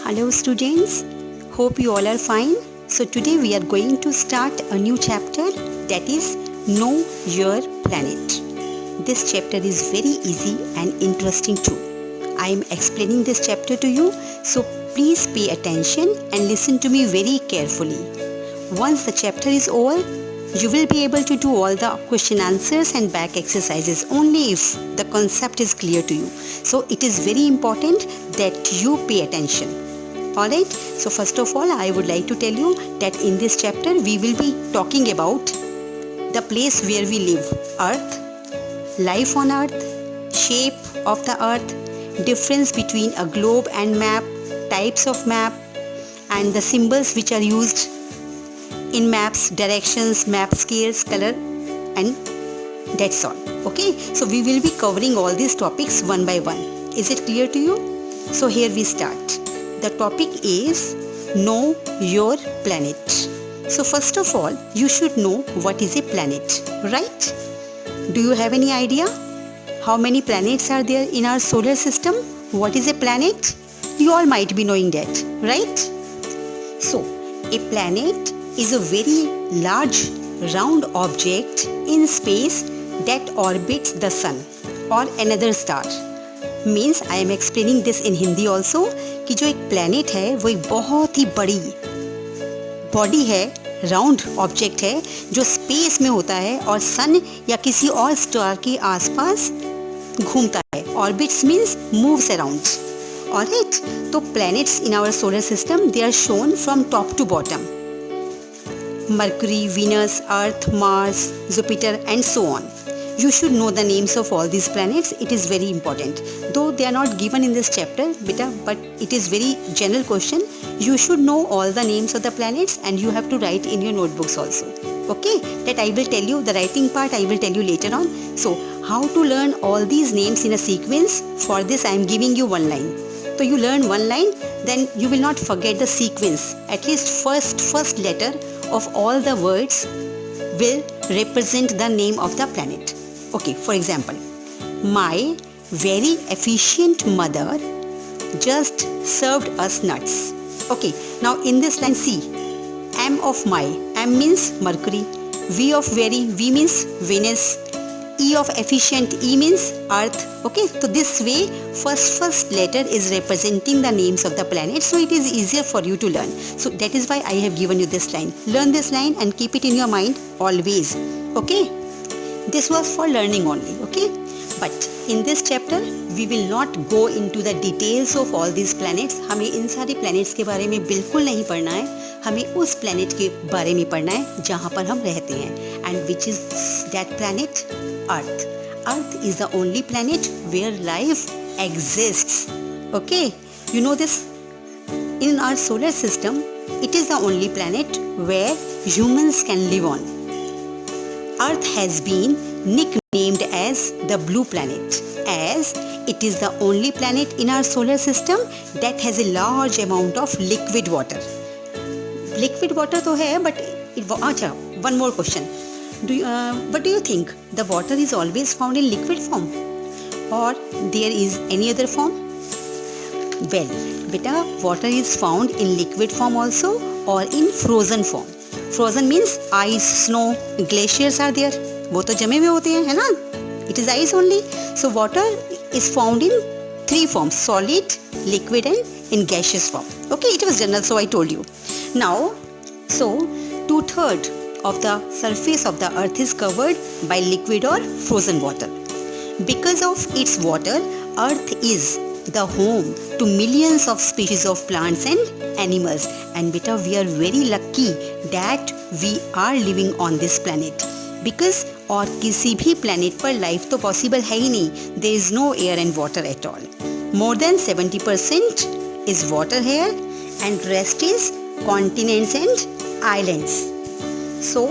Hello students, hope you all are fine. So today we are going to start a new chapter, that is Know Your Planet. This chapter is very easy and interesting too. I am explaining this chapter to you, so please pay attention and listen to me very carefully. Once the chapter is over, you will be able to do all the question answers and back exercises only if the concept is clear to you. So it is very important that you pay attention. Alright, so first of all I would like to tell you that in this chapter we will be talking about the place where we live, Earth, life on Earth, shape of the Earth, difference between a globe and map, types of map, and the symbols which are used in maps, directions, map scales, color, and that's all. Okay, so we will be covering all these topics one by one. Is it clear to you? So here we start. The topic is Know Your Planet. So first of all, you should know what is a planet, right? Do you have any idea how many planets are there in our solar system? What is a planet? You all might be knowing that, right? So, a planet is a very large round object in space that orbits the sun or another star. Means I am explaining this in Hindi also कि जो एक planet है वो एक बहुत ही बड़ी body है, round object है जो स्पेस में होता है और सन या किसी और स्टार के आसपास घूमता है. Orbits means moves around. Alright, तो planets in our solar system they are shown from top to bottom. Mercury, Venus, Earth, Mars, Jupiter and so on. You should know the names of all these planets. It is very important. Though they are not given in this chapter, beta, but it is very general question. You should know all the names of the planets and you have to write in your notebooks also. Okay? That I will tell you, the writing part I will tell you later on. So, how to learn all these names in a sequence? For this I am giving you one line. So you learn one line, then you will not forget the sequence. At least first letter of all the words will represent the name of the planet. Okay, for example, my very efficient mother just served us nuts. Okay, now in this line see, M of my, M means Mercury, V of very, V means Venus, E of efficient, E means Earth. Okay, so this way first letter is representing the names of the planets, so it is easier for you to learn. So that is why I have given you this line. Learn this line and keep it in your mind always. Okay. This was for learning only, okay? But in this chapter, we will not go into the details of all these planets. हमें इन सारे planets के बारे में बिल्कुल नहीं पढ़ना है. हमें उस planet के बारे में पढ़ना है जहाँ पर हम रहते हैं. And which is that planet? Earth. Earth is the only planet where life exists. Okay? You know this? In our solar system, it is the only planet where humans can live on. Earth has been nicknamed as the blue planet as it is the only planet in our solar system that has a large amount of liquid water. Liquid water तो है, but अच्छा, one more question. What do you think? The water is always found in liquid form or there is any other form? Well, beta, water is found in liquid form also or in frozen form. Frozen means ice, snow, glaciers are there. वो तो जमे हुए होते हैं, है ना? It is ice only. So water is found in three forms: solid, liquid, and in gaseous form. Okay, it was general, so I told you. Now, so 2/3 of the surface of the earth is covered by liquid or frozen water. Because of its water, earth is the home to millions of species of plants and animals. And beta, we are very lucky that we are living on this planet. Because और किसी भी planet पर life तो possible है ही नहीं. There is no air and water at all. More than 70% is water here and rest is continents and islands. So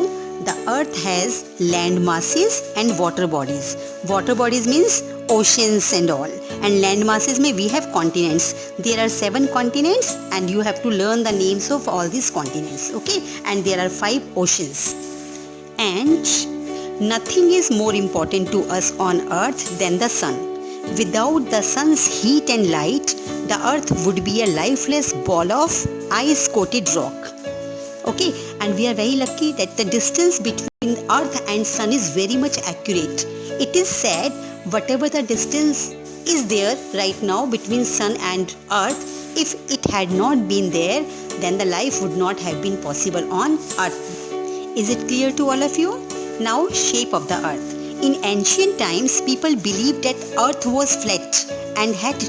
the earth has land masses and water bodies. Water bodies means oceans and all, and land masses में we have continents. There are 7 continents and you have to learn the names of all these continents. Okay, and there are 5 oceans. And nothing is more important to us on earth than the sun. Without the sun's heat and light, the earth would be a lifeless ball of ice-coated rock. Okay, and we are very lucky that the distance between earth and sun is very much accurate. It is said whatever the distance is there right now between sun and earth, if it had not been there, then the life would not have been possible on earth. Is it clear to all of you? Now, shape of the earth. In ancient times, people believed that earth was flat and had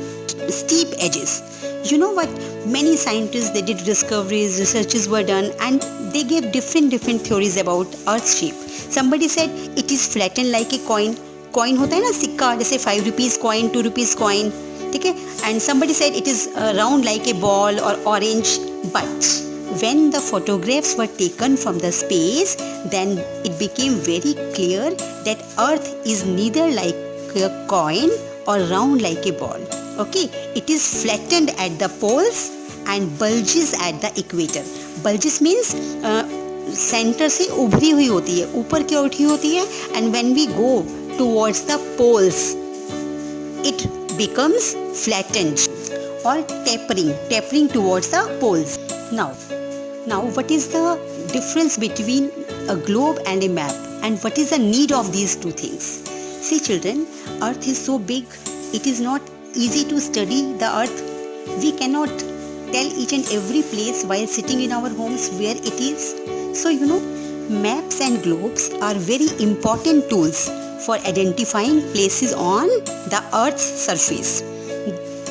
steep edges. You know what? Many scientists, they did discoveries, researches were done, and they gave different theories about earth's shape. Somebody said it is flattened like a coin. Coin होता है ना, सिक्का, जैसे 5 rupees coin, 2 rupees coin, ठीक है? And somebody said it is round like a ball or orange. But when the photographs were taken from the space, then it became very clear that earth is neither like a coin or round like a ball. Okay, it is flattened at the poles and bulges at the equator. Bulges means center से उभरी हुई होती है, ऊपर की ओर उठी होती है, and when we go towards the poles, it becomes flattened or tapering towards the poles. Now what is the difference between a globe and a map, and what is the need of these two things? See children, earth is so big, it is not easy to study the earth. We cannot tell each and every place while sitting in our homes where it is. So maps and globes are very important tools for identifying places on the earth's surface.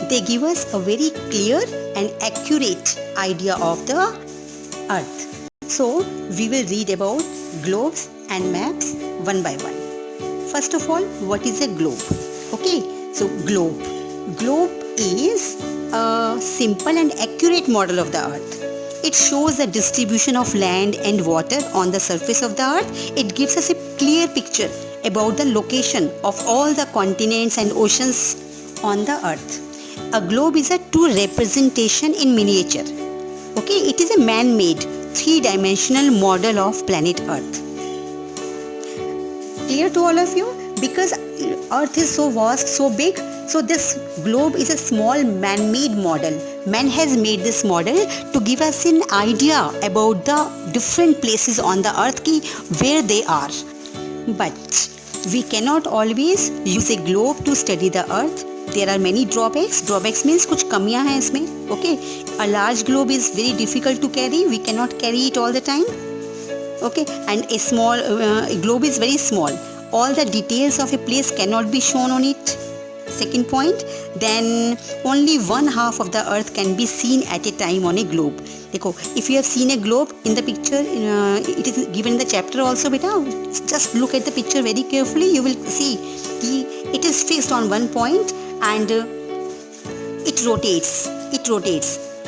They give us a very clear and accurate idea of the earth. So we will read about globes and maps one by one. First of all, what is a globe? Okay, so globe is a simple and accurate model of the earth. It shows the distribution of land and water on the surface of the earth. It gives us a clear picture about the location of all the continents and oceans on the earth. A globe is a true representation in miniature. Okay, it is a man-made, three-dimensional model of planet Earth. Clear to all of you? Because Earth is so vast, so big, so this globe is a small man-made model. Man has made this model to give us an idea about the different places on the Earth where they are. But we cannot always use a globe to study the Earth. There are many drawbacks. Drawbacks means कुछ कमियां हैं इसमें. Okay, a large globe is very difficult to carry. We cannot carry it all the time. Okay, and a small globe is very small. All the details of a place cannot be shown on it. Second point, then only one half of the earth can be seen at a time on a globe. देखो, if you have seen a globe in the picture, it is given in the chapter also, beta. Just look at the picture very carefully. You will see it is fixed on one point and it rotates.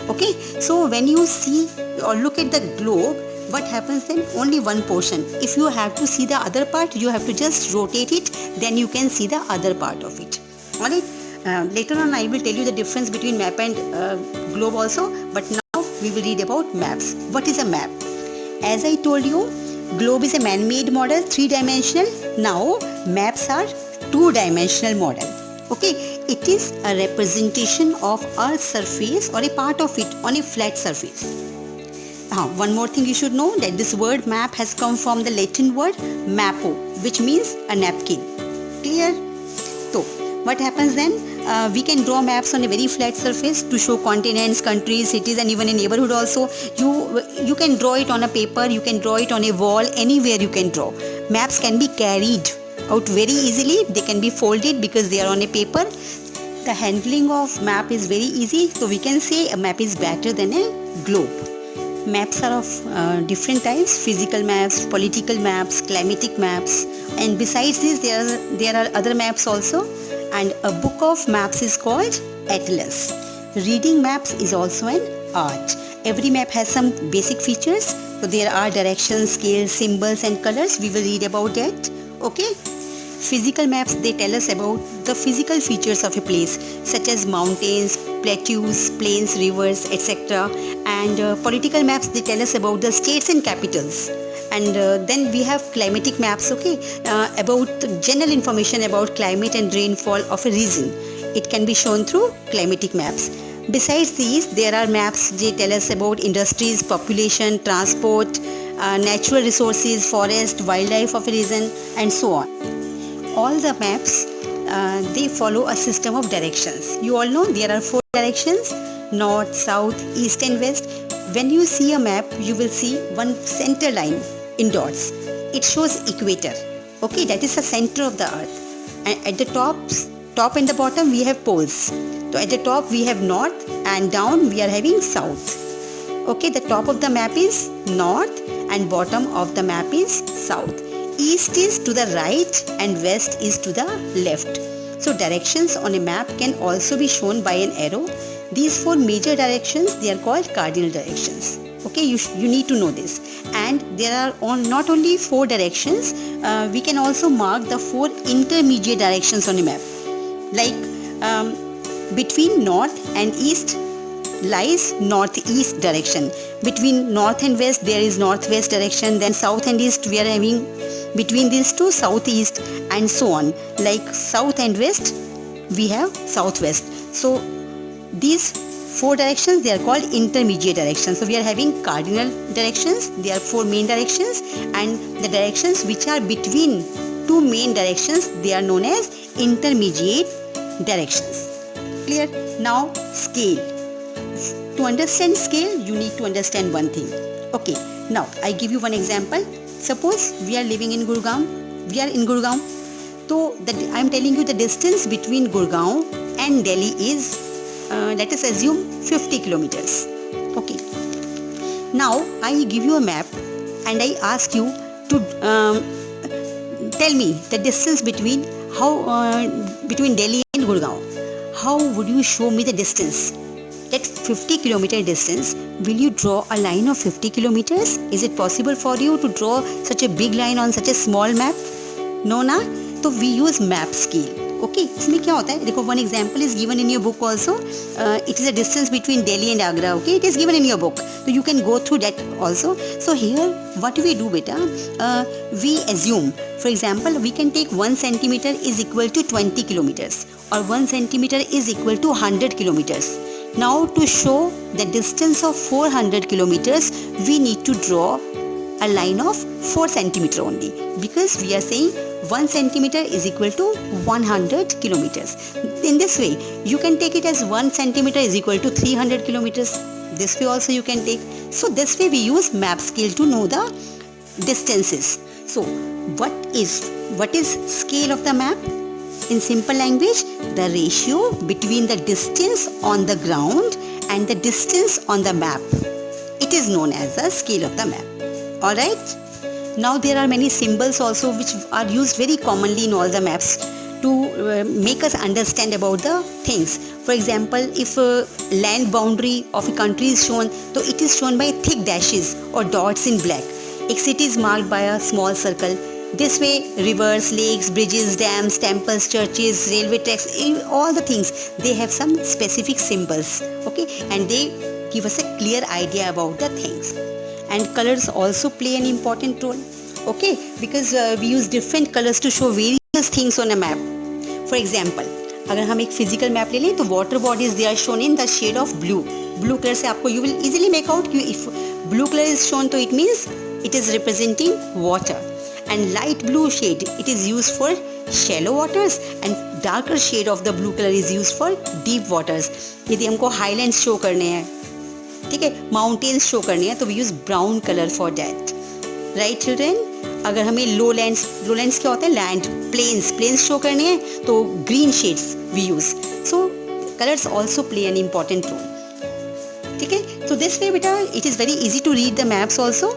Okay, so when you see or look at the globe, what happens then? Only one portion. If you have to see the other part, you have to just rotate it, then you can see the other part of it. Alright, later on I will tell you the difference between map and globe also, but now we will read about maps. What is a map? As I told you, globe is a man-made model, three-dimensional. Now maps are two-dimensional model. Okay, it is a representation of Earth's surface or a part of it on a flat surface. One more thing you should know, that this word map has come from the Latin word mappo, which means a napkin. Clear? So what happens then? We can draw maps on a very flat surface to show continents, countries, cities, and even a neighborhood also. You can draw it on a paper, you can draw it on a wall, anywhere you can draw. Maps can be carried out very easily. They can be folded because they are on a paper. The handling of map is very easy, so we can say a map is better than a globe. Maps are of different types: physical maps, political maps, climatic maps, and besides this there are other maps also. And a book of maps is called atlas. Reading maps is also an art. Every map has some basic features. So there are directions, scales, symbols and colors. We will read about that. Okay. Physical maps, they tell us about the physical features of a place, such as mountains, plateaus, plains, rivers, etc. And political maps, they tell us about the states and capitals. And then we have climatic maps, okay, about general information about climate and rainfall of a region. It can be shown through climatic maps. Besides these, there are maps that tell us about industries, population, transport, natural resources, forest, wildlife of a region, and so on. All the maps, they follow a system of directions. You all know there are 4 directions: north, south, east and west. When you see a map, you will see one center line in dots. It shows equator. Okay, that is the center of the earth. And at the top and the bottom we have poles. So at the top we have north and down we are having south. Okay, the top of the map is north and bottom of the map is south. East is to the right and west is to the left. So directions on a map can also be shown by an arrow. These 4 major directions, they are called cardinal directions. Okay, you need to know this. And there are not only 4 directions, we can also mark the 4 intermediate directions on a map. Like between north and east lies northeast direction. Between north and west there is northwest direction. Then south and east we are having, between these two, southeast, and so on. Like south and west we have southwest. So these 4 directions, they are called intermediate directions. So we are having cardinal directions, there are 4 main directions, and the directions which are between 2 main directions, they are known as intermediate directions. Clear? Now scale. To understand scale, you need to understand one thing. Okay, now I give you one example. Suppose we are living in Gurgaon. We are in Gurgaon. So I am telling you the distance between Gurgaon and Delhi is, let us assume 50 kilometers. Okay. Now I give you a map and I ask you to tell me the distance between Delhi and Gurgaon. How would you show me the distance? That 50 kilometer distance, will you draw a line of 50 kilometers? Is it possible for you to draw such a big line on such a small map? No, na? So we use map scale. Okay, इसमें क्या होता है? देखो, one example is given in your book also. It is a distance between Delhi and Agra. Okay, it is given in your book, so you can go through that also. So here, what we do, beta? We assume, for example, we can take 1 centimeter is equal to 20 kilometers, or 1 centimeter is equal to 100 kilometers. Now to show the distance of 400 kilometers, we need to draw a line of 4 centimeter only, because we are saying 1 centimeter is equal to 100 kilometers. In this way, you can take it as 1 centimeter is equal to 300 kilometers. This way also you can take. So this way we use map scale to know the distances. So what is scale of the map? In simple language, the ratio between the distance on the ground and the distance on the map. It is known as the scale of the map. Alright? Now there are many symbols also which are used very commonly in all the maps to make us understand about the things. For example, if a land boundary of a country is shown, so it is shown by thick dashes or dots in black. A city is marked by a small circle. This way, rivers, lakes, bridges, dams, temples, churches, railway tracks, all the things, they have some specific symbols, okay, and they give us a clear idea about the things. And colors also play an important role, okay, because we use different colors to show various things on a map. For example, अगर हम एक physical map ले लें तो water bodies, they are shown in the shade of blue. Blue color से आपको, you will easily make out if blue color is shown, तो it means it is representing water. And light blue shade, it is used for shallow waters, and darker shade of the blue color is used for deep waters. यदि हमको highlands show करने हैं, ठीक है, mountains show करने हैं, तो we use brown color for that. Right children? अगर हमें lowlands क्या होता है? Land, plains show करने हैं, तो green shades we use. So colors also play an important role. ठीक है? So this way बेटा, it is very easy to read the maps also.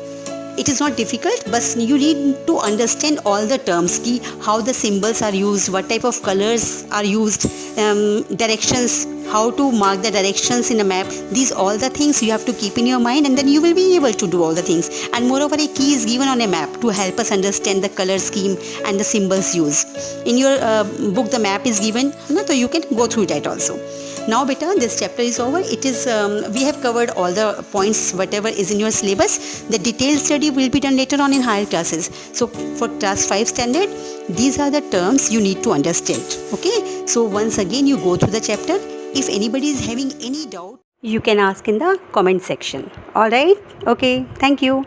It is not difficult, but you need to understand all the terms, ki how the symbols are used, what type of colors are used, directions, how to mark the directions in a map. These all the things you have to keep in your mind, and then you will be able to do all the things. And moreover, a key is given on a map to help us understand the color scheme and the symbols used. In your book, the map is given, so you can go through that also. Now beta, this chapter is over. It is we have covered all the points whatever is in your syllabus. The detailed study will be done later on in higher classes. So for class 5 standard, these are the terms you need to understand. Okay, so once again you go through the chapter. If anybody is having any doubt, you can ask in the comment section. All right, okay, thank you.